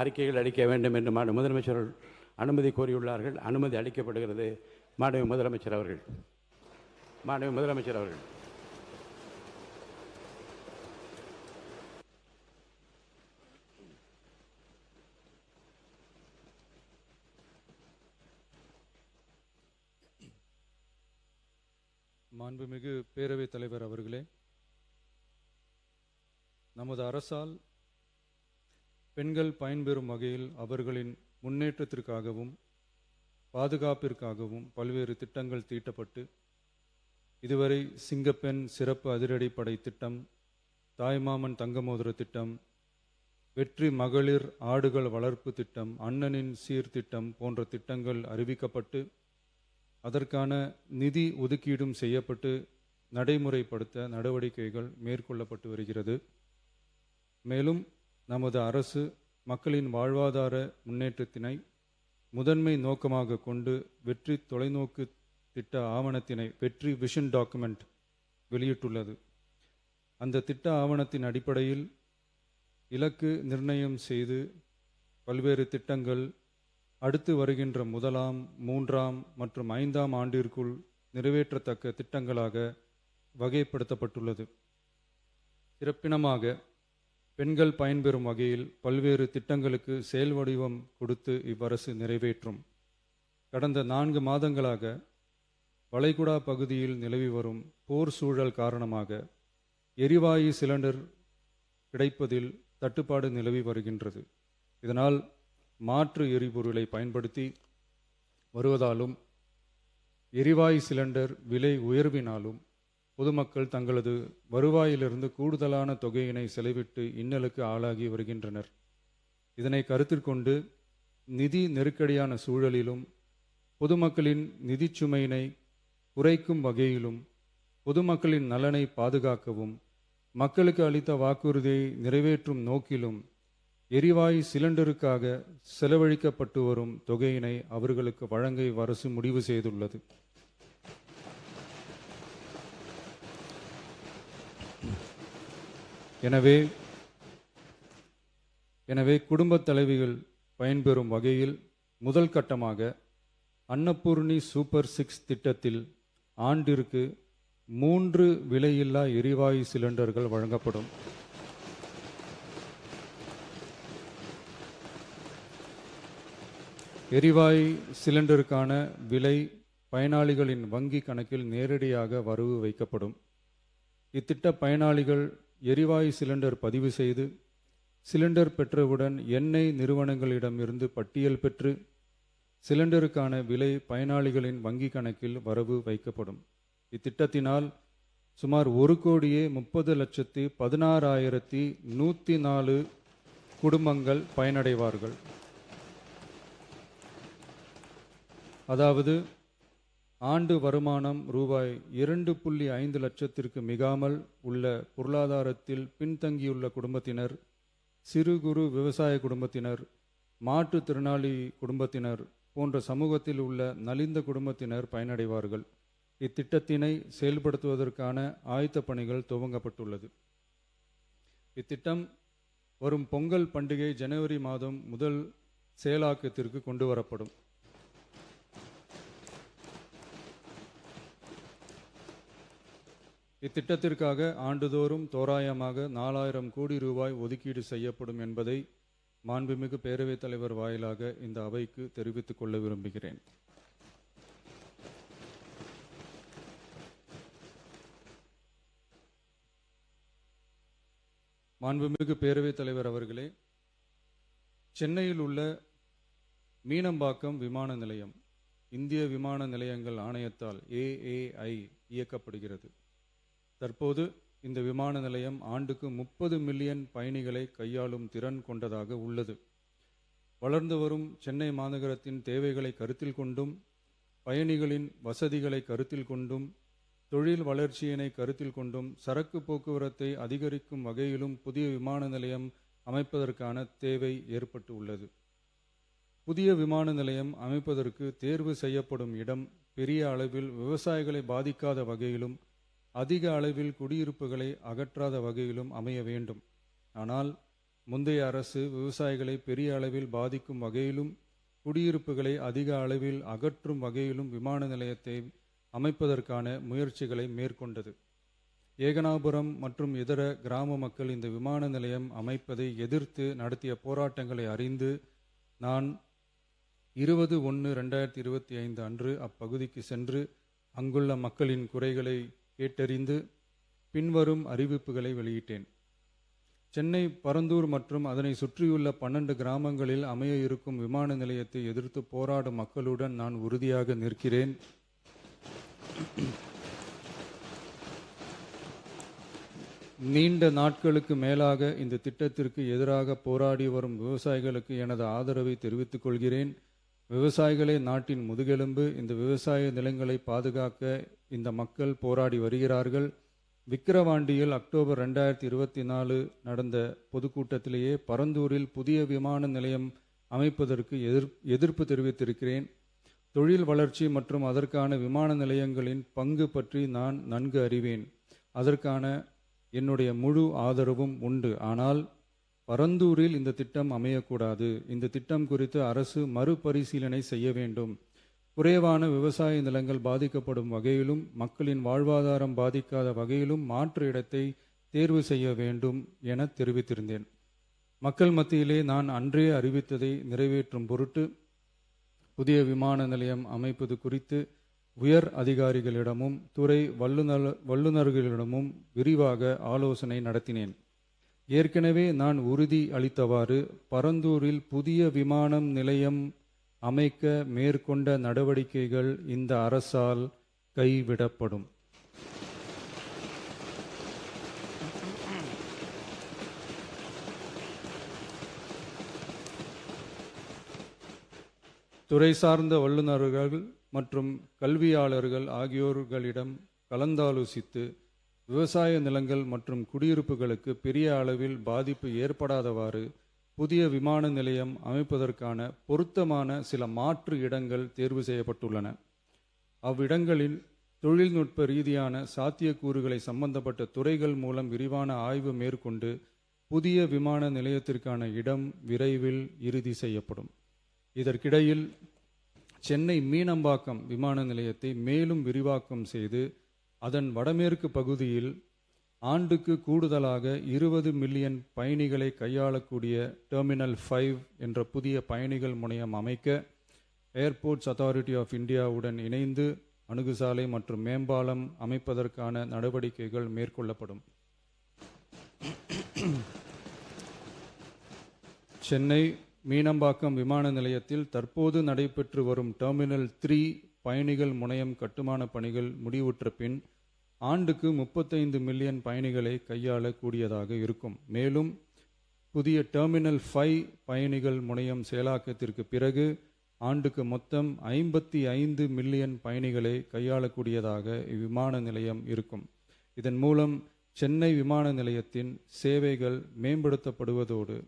அறிக்கைகள் அளிக்க வேண்டும் என்று மாண்பு முதலமைச்சர் அனுமதி கோரியுள்ளார்கள். அனுமதி அளிக்கப்படுகிறது. மாண்பு முதலமைச்சர் அவர்கள். மாண்பு முதலமைச்சர் அவர்கள். மாண்புமிகு பேரவைத் தலைவர் அவர்களே, நமது அரசால் பெண்கள் பயன்பெறும் வகையில் அவர்களின் முன்னேற்றத்திற்காகவும் பாதுகாப்பிற்காகவும் பல்வேறு திட்டங்கள் தீட்டப்பட்டு இதுவரை சிங்கப்பெண் சிறப்பு அதிரடிப்படை திட்டம், தாய்மாமன் தங்கமோதிர திட்டம், வெற்றி மகளிர் ஆடுகள் வளர்ப்பு திட்டம், அண்ணனின் சீர்திட்டம் போன்ற திட்டங்கள் அறிவிக்கப்பட்டு அதற்கான நிதி ஒதுக்கீடும் செய்யப்பட்டு நடைமுறைப்படுத்த நடவடிக்கைகள் மேற்கொள்ளப்பட்டு வருகிறது. மேலும் நமது அரசு மக்களின் வாழ்வாதார முன்னேற்றத்தினை முதன்மை நோக்கமாக கொண்டு வெற்றி தொலைநோக்கு திட்ட ஆவணத்தினை, வெற்றி விஷன் டாக்குமெண்ட் வெளியிட்டுள்ளது. அந்த திட்ட ஆவணத்தின் அடிப்படையில் இலக்கு நிர்ணயம் செய்து பல்வேறு திட்டங்கள் அடுத்து வருகின்ற 1ஆம், 3ஆம் மற்றும் 5ஆம் ஆண்டிற்குள் நிறைவேற்றத்தக்க திட்டங்களாக வகைப்படுத்தப்பட்டுள்ளது. சிறப்பினமாக பெண்கள் பயன்பெறும் வகையில் பல்வேறு திட்டங்களுக்கு செயல் வடிவம் கொடுத்து இவ்வரசு நிறைவேற்றும். கடந்த 4 மாதங்களாக வளைகுடா பகுதியில் நிலவி வரும் போர் சூழல் காரணமாக எரிவாயு சிலிண்டர் கிடைப்பதில் தட்டுப்பாடு நிலவி வருகின்றது. இதனால் மாற்று எரிபொருளை பயன்படுத்தி வருவதாலும் எரிவாயு சிலிண்டர் விலை உயர்வினாலும் பொதுமக்கள் தங்களது வருவாயிலிருந்து கூடுதலான தொகையினை செலவிட்டு இன்னலுக்கு ஆளாகி வருகின்றனர். இதனை கருத்தில் கொண்டு நிதி நெருக்கடியான சூழலிலும் பொதுமக்களின் நிதி சுமையினை குறைக்கும் வகையிலும் பொதுமக்களின் நலனை பாதுகாக்கவும் மக்களுக்கு அளித்த வாக்குறுதியை நிறைவேற்றும் நோக்கிலும் எரிவாயு சிலிண்டருக்காக செலவழிக்கப்பட்டு வரும் தொகையினை அவர்களுக்கு வழங்க அரசு முடிவு செய்துள்ளது. எனவே குடும்பத் தலைவிகள் பயன்பெறும் வகையில் முதல் கட்டமாக அன்னபூர்ணி சூப்பர் 6 திட்டத்தில் ஆண்டிற்கு 3 விலையில்லா எரிவாயு சிலிண்டர்கள் வழங்கப்படும். எரிவாயு சிலிண்டருக்கான விலை பயனாளிகளின் வங்கி கணக்கில் நேரடியாக வரவு வைக்கப்படும். இத்திட்ட பயனாளிகள் எரிவாயு சிலிண்டர் பதிவு செய்து சிலிண்டர் பெற்றவுடன் எண்ணெய் நிறுவனங்களிடமிருந்து பட்டியல் பெற்று சிலிண்டருக்கான விலை பயனாளிகளின் வங்கி கணக்கில் வரவு வைக்கப்படும். இத்திட்டத்தினால் சுமார் 1,30,16,104 குடும்பங்கள் பயனடைவார்கள். அதாவது ஆண்டு வருமானம் ரூபாய் 2.5 லட்சத்திற்கு மிகாமல் உள்ள பொருளாதாரத்தில் பின்தங்கியுள்ள குடும்பத்தினர், சிறு குறு விவசாய குடும்பத்தினர், மாற்றுத்திறனாளி குடும்பத்தினர் போன்ற சமூகத்தில் உள்ள நலிந்த குடும்பத்தினர் பயனடைவார்கள். இத்திட்டத்தினை செயல்படுத்துவதற்கான ஆயத்த பணிகள் துவங்கப்பட்டுள்ளது. இத்திட்டம் வரும் பொங்கல் பண்டிகை ஜனவரி மாதம் முதல் செயலாக்கத்திற்கு கொண்டு வரப்படும். இத்திட்டத்திற்காக ஆண்டுதோறும் தோராயமாக 4000 கோடி ரூபாய் ஒதுக்கீடு செய்யப்படும் என்பதை மாண்புமிகு பேரவைத் தலைவர் வாயிலாக இந்த அவைக்கு தெரிவித்துக் கொள்ள விரும்புகிறேன். மாண்புமிகு பேரவைத் தலைவர் அவர்களே, சென்னையில் உள்ள மீனம்பாக்கம் விமான நிலையம் இந்திய விமான நிலையங்கள் ஆணையத்தால் AAI இயக்கப்படுகிறது. தற்போது இந்த விமான நிலையம் ஆண்டுக்கு 30 மில்லியன் பயணிகளை கையாளும் திறன் கொண்டதாக உள்ளது. வளர்ந்து வரும் சென்னை மாநகரத்தின் தேவைகளை கருத்தில் கொண்டும் பயணிகளின் வசதிகளை கருத்தில் கொண்டும் தொழில் வளர்ச்சியினை கருத்தில் கொண்டும் சரக்கு போக்குவரத்தை அதிகரிக்கும் வகையிலும் புதிய விமான நிலையம் அமைப்பதற்கான தேவை ஏற்பட்டு உள்ளது. புதிய விமான நிலையம் அமைப்பதற்கு தேர்வு செய்யப்படும் இடம் பெரிய அளவில் விவசாயிகளை பாதிக்காத வகையிலும் அதிக அளவில் குடியிருப்புகளை அகற்றாத வகையிலும் அமைய வேண்டும். ஆனால் முந்தைய அரசு விவசாயிகளை பெரிய அளவில் பாதிக்கும் வகையிலும் குடியிருப்புகளை அதிக அளவில் அகற்றும் வகையிலும் விமான நிலையத்தை அமைப்பதற்கான முயற்சிகளை மேற்கொண்டது. ஏகனாபுரம் மற்றும் இதர கிராம மக்கள் இந்த விமான நிலையம் அமைப்பதை எதிர்த்து நடத்திய போராட்டங்களை அறிந்து நான் 20/1/2025 அன்று அப்பகுதிக்கு சென்று அங்குள்ள மக்களின் குறைகளை கேட்டறிந்து பின்வரும் அறிவிப்புகளை வெளியிட்டேன். சென்னை பரந்தூர் மற்றும் அதனை சுற்றியுள்ள 12 கிராமங்களில் அமைய இருக்கும் விமான நிலையத்தை எதிர்த்து போராடும் மக்களுடன் நான் உறுதியாக நிற்கிறேன். நீண்ட நாட்களுக்கு மேலாக இந்த திட்டத்திற்கு எதிராக போராடி வரும் விவசாயிகளுக்கு எனது ஆதரவை தெரிவித்துக் கொள்கிறேன். விவசாயிகளே நாட்டின் முதுகெலும்பு. இந்த விவசாய நிலங்களை பாதுகாக்க இந்த மக்கள் போராடி வருகிறார்கள். விக்கிரவாண்டியில் அக்டோபர் 2024 நடந்த பொதுக்கூட்டத்திலேயே பரந்தூரில் புதிய விமான நிலையம் அமைப்பதற்கு எதிர்ப்பு தெரிவித்திருக்கிறேன். தொழில் வளர்ச்சி மற்றும் அதற்கான விமான நிலையங்களின் பங்கு பற்றி நான் நன்கு அறிவேன். அதற்கான என்னுடைய முழு ஆதரவும் உண்டு. ஆனால் பரந்தூரில் இந்த திட்டம் அமையக்கூடாது. இந்த திட்டம் குறித்து அரசு மறுபரிசீலனை செய்ய வேண்டும். குறைவான விவசாய நிலங்கள் பாதிக்கப்படும் வகையிலும் மக்களின் வாழ்வாதாரம் பாதிக்காத வகையிலும் மாற்று இடத்தை தேர்வு செய்ய வேண்டும் என தெரிவித்திருந்தேன். மக்கள் மத்தியிலே நான் அன்றே அறிவித்ததை நிறைவேற்றும் பொருட்டு புதிய விமான நிலையம் அமைப்பது குறித்து உயர் அதிகாரிகளிடமும் துறை வல்லுநர்களிடமும் விரிவாக ஆலோசனை நடத்தினேன். ஏற்கனவே நான் உறுதி அளித்தவாறு பரந்தூரில் புதிய விமான நிலையம் அமைக்க மேற்கொண்ட நடவடிக்கைகள் இந்த அரசால் கைவிடப்படும். துறை சார்ந்த வல்லுநர்கள் மற்றும் கல்வியாளர்கள் ஆகியோர்களிடம் கலந்தாலோசித்து விவசாய நிலங்கள் மற்றும் குடியிருப்புகளுக்கு பெரிய அளவில் பாதிப்பு ஏற்படாதவாறு புதிய விமான நிலையம் அமைப்பதற்கான பொருத்தமான சில மாற்று இடங்கள் தேர்வு செய்யப்பட்டுள்ளன. அவ்விடங்களில் தொழில்நுட்ப ரீதியான சாத்தியக்கூறுகளை சம்பந்தப்பட்ட துறைகள் மூலம் விரிவான ஆய்வு மேற்கொண்டு புதிய விமான நிலையத்திற்கான இடம் விரைவில் இறுதி செய்யப்படும். இதற்கிடையில் சென்னை மீனம்பாக்கம் விமான நிலையத்தை மேலும் விரிவாக்கம் செய்து அதன் வடமேற்கு பகுதியில் ஆண்டுக்கு கூடுதலாக 20 மில்லியன் பயணிகளை கையாளக்கூடிய டெர்மினல் 5 என்ற புதிய பயணிகள் முனையம் அமைக்க ஏர்போர்ட்ஸ் அத்தாரிட்டி ஆஃப் இந்தியாவுடன் இணைந்து அணுகுசாலை மற்றும் மேம்பாலம் அமைப்பதற்கான நடவடிக்கைகள் மேற்கொள்ளப்படும். சென்னை மீனம்பாக்கம் விமான நிலையத்தில் தற்போது நடைபெற்று வரும் டெர்மினல் 3 பயணிகள் முனையம் கட்டுமான பணிகள் முடிவுற்ற பின் ஆண்டுக்கு 35 மில்லியன் பயணிகளை கையாளக்கூடியதாக இருக்கும். மேலும் புதிய டெர்மினல் 5 பயணிகள் முனையம் செயலாக்கத்திற்கு பிறகு ஆண்டுக்கு மொத்தம் 55 மில்லியன் பயணிகளை கையாளக்கூடியதாக இவ்விமான நிலையம் இருக்கும். இதன் மூலம் சென்னை விமான நிலையத்தின் சேவைகள் மேம்படுத்தப்படுவதோடு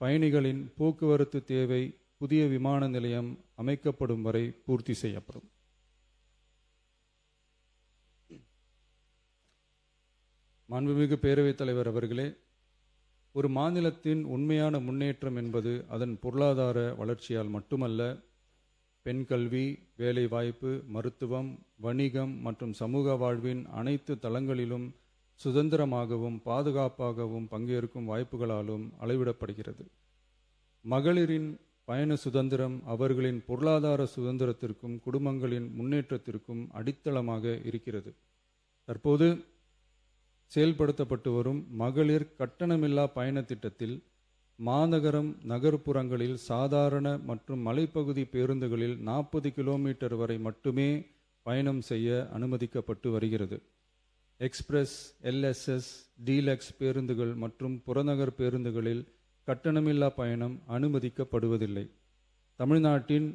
பயணிகளின் போக்குவரத்து தேவை புதிய விமான நிலையம் அமைக்கப்படும் வரை பூர்த்தி செய்யப்படும். மாண்புமிகு பேரவைத் தலைவர் அவர்களே, ஒரு மாநிலத்தின் உண்மையான முன்னேற்றம் என்பது அதன் பொருளாதார வளர்ச்சியால் மட்டுமல்ல, பெண் கல்வி, வேலைவாய்ப்பு, மருத்துவம், வணிகம் மற்றும் சமூக வாழ்வின் அனைத்து தளங்களிலும் சுதந்திரமாகவும் பாதுகாப்பாகவும் பங்கேற்கும் வாய்ப்புகளாலும் அளவிடப்படுகிறது. மகளிரின் பயண சுதந்திரம் அவர்களின் பொருளாதார சுதந்திரத்திற்கும் குடும்பங்களின் முன்னேற்றத்திற்கும் அடித்தளமாக இருக்கிறது. தற்போது செயல்படுத்தப்பட்டு வரும் மகளிர் கட்டணமில்லா பயண திட்டத்தில் மாநகரம் நகர்ப்புறங்களில் சாதாரண மற்றும் மலைப்பகுதி பேருந்துகளில் 40 கிலோமீட்டர் வரை மட்டுமே பயணம் செய்ய அனுமதிக்கப்பட்டு வருகிறது. எக்ஸ்பிரஸ், எல்எஸ்எஸ், டீலக்ஸ் பேருந்துகள் மற்றும் புறநகர் பேருந்துகளில் கட்டணமில்லா பயணம் அனுமதிக்கப்படுவதில்லை. தமிழ்நாட்டின்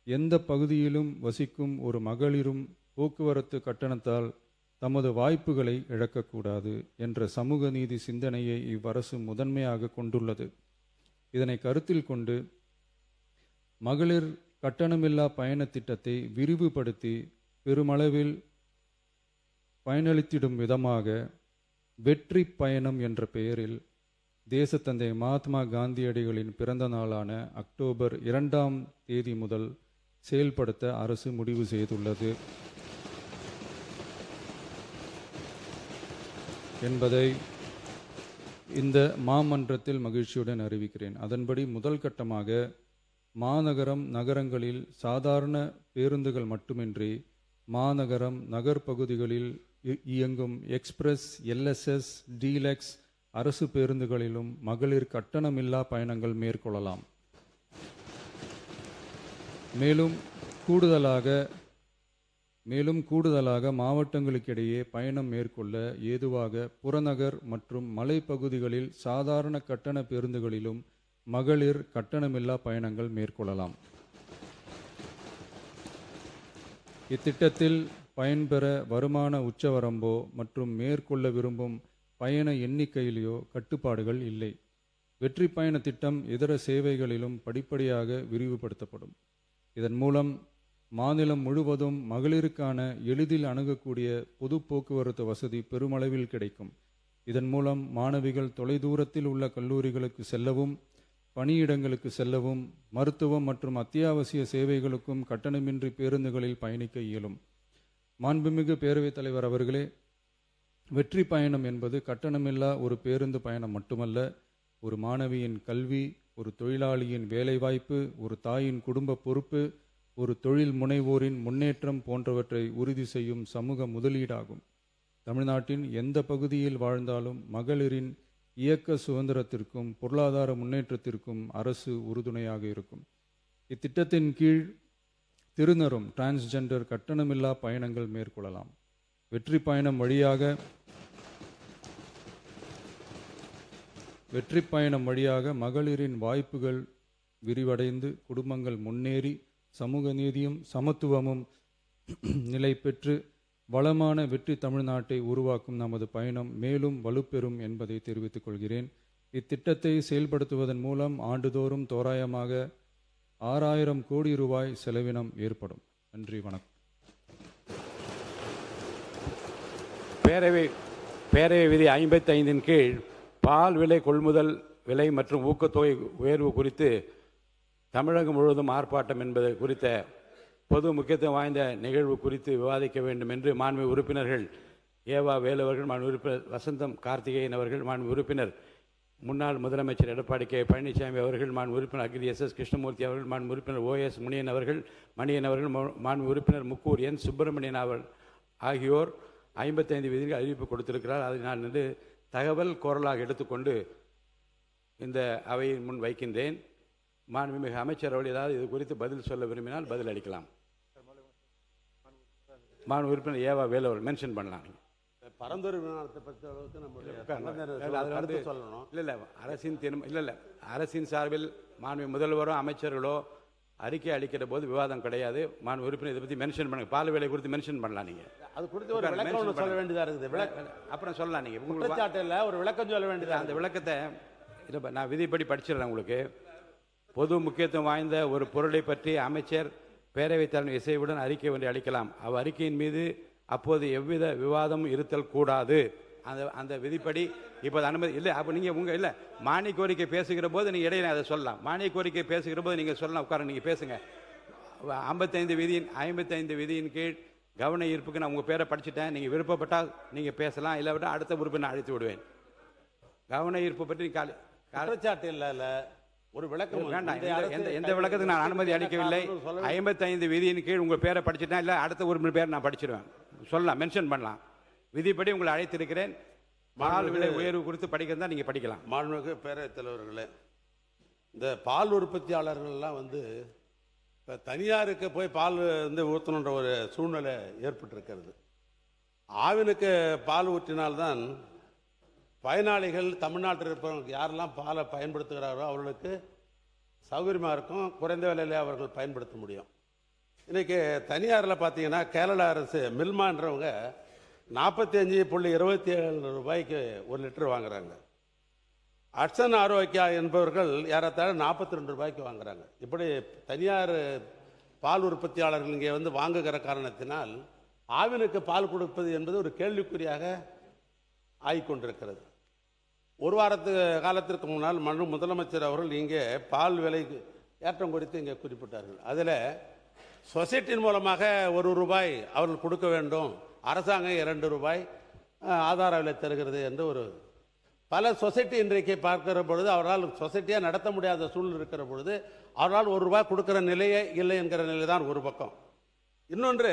எந்த பகுதியிலும் வசிக்கும் ஒரு மகளிரும் போக்குவரத்து கட்டணத்தால் தமது வாய்ப்புகளை இழக்கக்கூடாது என்ற சமூக நீதி சிந்தனையை இவ்வரசு முதன்மையாக கொண்டுள்ளது. இதனை கருத்தில் கொண்டு மகளிர் கட்டணமில்லா பயண திட்டத்தை விரிவுபடுத்தி பெருமளவில் பயனளித்திடும் விதமாக வெற்றி பயணம் என்ற பெயரில் தேசத்தந்தை மகாத்மா காந்தியடிகளின் பிறந்த நாளான அக்டோபர் 2ஆம் தேதி முதல் செயல்படுத்த அரசு முடிவு செய்துள்ளது என்பதை இந்த மாமன்றத்தில் மகிழ்ச்சியுடன் அறிவிக்கிறேன். அதன்படி முதல் கட்டமாக மாநகரம் நகரங்களில் சாதாரண பேருந்துகள் மட்டுமின்றி மாநகரம் நகர்ப்பகுதிகளில் இயங்கும் எக்ஸ்பிரஸ், எல்எஸ்எஸ், டீலக்ஸ் அரசு பேருந்துகளிலும் மகளிர் கட்டணமில்லா பயணங்கள் மேற்கொள்ளலாம். மேலும் கூடுதலாக மாவட்டங்களுக்கிடையே பயணம் மேற்கொள்ள ஏதுவாக புறநகர் மற்றும் மலைப்பகுதிகளில் சாதாரண கட்டண பேருந்துகளிலும் மகளிர் கட்டணமில்லா பயணங்கள் மேற்கொள்ளலாம். இத்திட்டத்தில் பயன்பெற வருமான உச்சவரம்போ மற்றும் மேற்கொள்ள விரும்பும் பயண எண்ணிக்கையிலேயோ கட்டுப்பாடுகள் இல்லை. வெற்றி பயண திட்டம் இதர சேவைகளிலும் படிப்படியாக விரிவுபடுத்தப்படும். இதன் மூலம் மாநிலம் முழுவதும் மகளிருக்கான எளிதில் அணுகக்கூடிய பொது போக்குவரத்து வசதி பெருமளவில் கிடைக்கும். இதன் மூலம் மாணவிகள் தொலைதூரத்தில் உள்ள கல்லூரிகளுக்கு செல்லவும், பணியிடங்களுக்கு செல்லவும், மருத்துவம் மற்றும் அத்தியாவசிய சேவைகளுக்கும் கட்டணமின்றி பேருந்துகளில் பயணிக்க இயலும். மாண்புமிகு பேரவைத் தலைவர் அவர்களே, வெற்றி பயணம் என்பது கட்டணமில்லா ஒரு பேருந்து பயணம் மட்டுமல்ல, ஒரு மாணவியின் கல்வி, ஒரு தொழிலாளியின் வேலைவாய்ப்பு, ஒரு தாயின் குடும்ப பொறுப்பு, ஒரு தொழில் முனைவோரின் முன்னேற்றம் போன்றவற்றை உறுதி செய்யும் சமூக முதலீடாகும். தமிழ்நாட்டின் எந்த பகுதியில் வாழ்ந்தாலும் மகளிரின் இயக்க சுதந்திரத்திற்கும் பொருளாதார முன்னேற்றத்திற்கும் அரசு உறுதுணையாக இருக்கும். இத்திட்டத்தின் கீழ் திருநரும் டிரான்ஸ்ஜெண்டர் கட்டணமில்லா பயணங்கள் மேற்கொள்ளலாம். வெற்றி பயணம் வழியாக மகளிரின் வாய்ப்புகள் விரிவடைந்து குடும்பங்கள் முன்னேறி சமூக நீதியும் சமத்துவமும் நிலை பெற்று வளமான வெற்றி தமிழ்நாட்டை உருவாக்கும் நமது பயணம் மேலும் வலுப்பெறும் என்பதை தெரிவித்துக் கொள்கிறேன். இத்திட்டத்தை செயல்படுத்துவதன் மூலம் ஆண்டுதோறும் தோராயமாக 6000 கோடி ரூபாய் செலவினம் ஏற்படும். நன்றி, வணக்கம். பேரவை விதி 55 கீழ் பால் விலை கொள்முதல் விலை மற்றும் ஊக்கத்தொகை உயர்வு குறித்து தமிழகம் முழுவதும் ஆர்ப்பாட்டம் என்பது குறித்த பொது முக்கியத்துவம் வாய்ந்த நிகழ்வு குறித்து விவாதிக்க வேண்டும் என்று மாண்பு உறுப்பினர்கள் ஏவா வேலு அவர்கள், மாண்பு உறுப்பினர் வசந்தம் கார்த்திகேயன் அவர்கள், மாண்பு உறுப்பினர் முன்னாள் முதலமைச்சர் எடப்பாடி கே பழனிசாமி அவர்கள், மாண்பு உறுப்பினர் அகிரி எஸ் கிருஷ்ணமூர்த்தி அவர்கள், மாண்பு உறுப்பினர் OS மணியன் அவர்கள், மாண்பு உறுப்பினர் முக்கூர் என் சுப்பிரமணியன் ஆகியோர் 55 விதிகள் அறிவிப்பு கொடுத்திருக்கிறார். அதை நான் வந்து தகவல் கோரலாக எடுத்துக்கொண்டு இந்த அவையின் முன் வைக்கின்றேன். மாண்புமிகு அமைச்சர் அவர்கள் ஏதாவது இது குறித்து பதில் சொல்ல விரும்பினால் பதில் அளிக்கலாம். மாண்பு உறுப்பினர் ஏவா வேலு அவர்கள் மென்ஷன் பண்ணலாம். பரந்தூர் விமானத்தை பற்றி அளவுக்கு சொல்லணும். இல்லை அரசின் சார்பில் மாண்பு முதல்வரோ அமைச்சர்களோ அறிக்கை அளிக்கிற போது விவாதம் கிடையாது. மாண்பு உறுப்பினர் இதை பற்றி மென்ஷன் பண்ணுங்க. பால் விலை குறித்து மென்ஷன் பண்ணலாம். நீங்கள் அது குறித்து ஒரு விளக்கம் சொல்ல வேண்டியதாக இருக்குது. அப்புறம் சொல்லலாம். நீங்கள் குற்றச்சாட்டில் ஒரு விளக்கம் சொல்ல வேண்டியது. அந்த விளக்கத்தை நான் விதிப்படி படிச்சிடுறேன் உங்களுக்கு. பொது முக்கியத்துவம் வாய்ந்த ஒரு பொருளை பற்றி அமைச்சர் பேரவைத் தலைவர் இசைவுடன் அறிக்கை ஒன்றை அளிக்கலாம். அறிக்கையின் மீது அப்போது எவ்வித விவாதமும் இருத்தல் கூடாது. அந்த விதிப்படி இப்போ அனுமதி இல்லை. அப்போ நீங்கள் இல்லை மானிய கோரிக்கை பேசுகிற போது நீங்கள் இடையில அதை சொல்லலாம். மானிய கோரிக்கை பேசுகிற போது நீங்கள் சொல்லலாம், உட்கார நீங்கள் பேசுங்க. 55 விதியின் கீழ் கவன ஈர்ப்புக்கு நான் உங்கள் பேரை படிச்சுட்டேன். நீங்கள் விருப்பப்பட்டால் நீங்கள் பேசலாம், இல்லை விட அடுத்த உறுப்பினர் அழைத்து விடுவேன். கவன ஈர்ப்பு பற்றி குற்றச்சாட்டு இல்லை, ஒரு விளக்கம் வேண்டாம். எந்த விளக்கத்துக்கு நான் அனுமதி அளிக்கவில்லை. 55 விதியின் கீழ் உங்கள் பேரை படிச்சுட்டேன், இல்லை அடுத்த உறுப்பினர் பேரை நான் படிச்சிடுவேன். சொல்லலாம், மென்ஷன் பண்ணலாம். விதிப்படி உங்களை அழைத்திருக்கிறேன். பால் விலை உயர்வு குறித்து படிக்கிறதா நீங்கள் படிக்கலாம். மாண்புமிகு பேரவைத் தலைவர்களே, இந்த பால் உற்பத்தியாளர்கள்லாம் இப்போ தனியாருக்கு போய் பால் ஊற்றணுன்ற ஒரு சூழ்நிலை ஏற்பட்டிருக்கிறது. ஆவினுக்கு பால் ஊற்றினால்தான் பயனாளிகள் தமிழ்நாட்டில் இருப்பவங்க யாரெல்லாம் பாலை பயன்படுத்துகிறாரோ அவர்களுக்கு சௌகரியமாக இருக்கும், குறைந்த விலையில் அவர்கள் பயன்படுத்த முடியும். இன்றைக்கி தனியாரில் பார்த்தீங்கன்னா கேரளா அரசு மில்மான்றவங்க 45.27 ரூபாய்க்கு 1 லிட்டர் வாங்குறாங்க. அட்சன் ஆரோக்கியா என்பவர்கள் ஏறத்தாழ 42 ரூபாய்க்கு வாங்குறாங்க. இப்படி தனியார் பால் உற்பத்தியாளர்கள் இங்கே வாங்குகிற காரணத்தினால் ஆவினுக்கு பால் கொடுப்பது என்பது ஒரு கேள்விக்குறியாக ஆகிக்கொண்டிருக்கிறது. ஒரு காலத்திற்கு முன்னால் முதலமைச்சர் அவர்கள் இங்கே பால் விலை ஏற்றம் குறித்து இங்கே குறிப்பிட்டார்கள். அதில் சொசைட்டியின் மூலமாக ₹1 அவர்கள் கொடுக்க வேண்டும், அரசாங்கம் ₹2 ஆதார விலை தருகிறது என்று ஒரு பல சொசைட்டி இன்றைக்கு பார்க்கிற பொழுது அவரால் சொசைட்டியாக நடத்த முடியாத சூழ்நிலை இருக்கிற பொழுது அவரால் ₹1 கொடுக்குற நிலையே இல்லை என்கிற நிலை தான் ஒரு பக்கம். இன்னொன்று,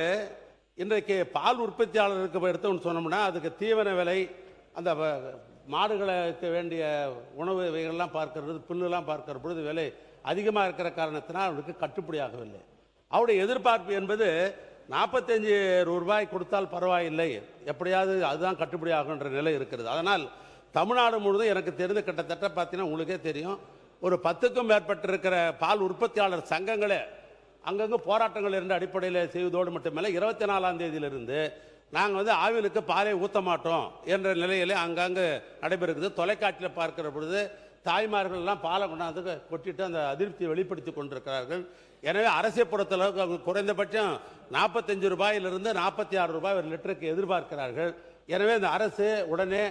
இன்றைக்கு பால் உற்பத்தியாளருக்கு எடுத்தோம்னு சொன்னோம்னா அதுக்கு தீவன விலை, அந்த மாடுகளுக்கு வேண்டிய உணவு இவைகள்லாம் பார்க்கறது, புல்லுலாம் பார்க்கிற பொழுது விலை அதிகமாக இருக்கிற காரணத்தினால் அவருக்கு கட்டுப்படியாகவில்லை. அவருடைய எதிர்பார்ப்பு என்பது ₹45 கொடுத்தால் பரவாயில்லை, எப்படியாவது அதுதான் கட்டுப்படி ஆகுன்ற நிலை இருக்கிறது. அதனால் தமிழ்நாடு முழுவதும் எனக்கு தெரிந்த கிட்டத்தட்ட பார்த்தீங்கன்னா உங்களுக்கே தெரியும், ஒரு 10க்கும் மேற்பட்டிருக்கிற பால் உற்பத்தியாளர் சங்கங்களே அங்கங்கே போராட்டங்கள் இருந்த அடிப்படையில் செய்வதோடு மட்டுமல்ல, 24ஆம் தேதியிலிருந்து நாங்கள் ஆவினுக்கு பாலை ஊற்ற மாட்டோம் என்ற நிலையிலே அங்கங்கே நடைபெறுகிறது. தொலைக்காட்சியில் பார்க்கிற பொழுது தாய்மார்கள்லாம் பாலை கொண்டாந்து கொட்டிட்டு அந்த அதிருப்தியை வெளிப்படுத்தி கொண்டிருக்கிறார்கள். எனவே அரசை பொறுத்தளவுக்கு அவங்க குறைந்தபட்சம் ₹45 ₹46 ஒரு லிட்டருக்கு எதிர்பார்க்கிறார்கள். எனவே இந்த அரசு உடனே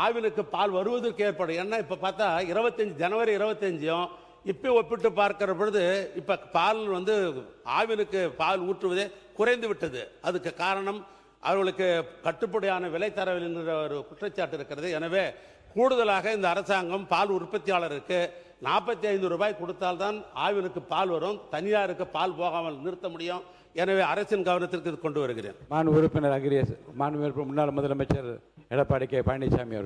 ஆவினுக்கு பால் வருவதற்கு ஏற்படும். ஏன்னா இப்போ பார்த்தா ஜனவரி 25 இப்போ ஒப்பிட்டு பார்க்கிற பொழுது இப்போ பால் ஆவினுக்கு பால் ஊற்றுவதே குறைந்து விட்டது. அதுக்கு காரணம் அவர்களுக்கு கட்டுப்படியான விலை தரவில்லை என்கிற ஒரு குற்றச்சாட்டு இருக்கிறது. எனவே கூடுதலாக இந்த அரசாங்கம் பால் உற்பத்தியாளருக்கு ₹45 கொடுத்தால்தான் ஆவினுக்கு பால் வரும், தனியாருக்கு பால் போகாமல் நிறுத்த முடியும். எனவே அரசின் கவனத்திற்கு இது கொண்டு வருகிறேன். மாண்பு உறுப்பினர் அகிலேஷ், மாண்பு முன்னாள் முதலமைச்சர் எடப்பாடி கே பழனிசாமி அவர்கள்.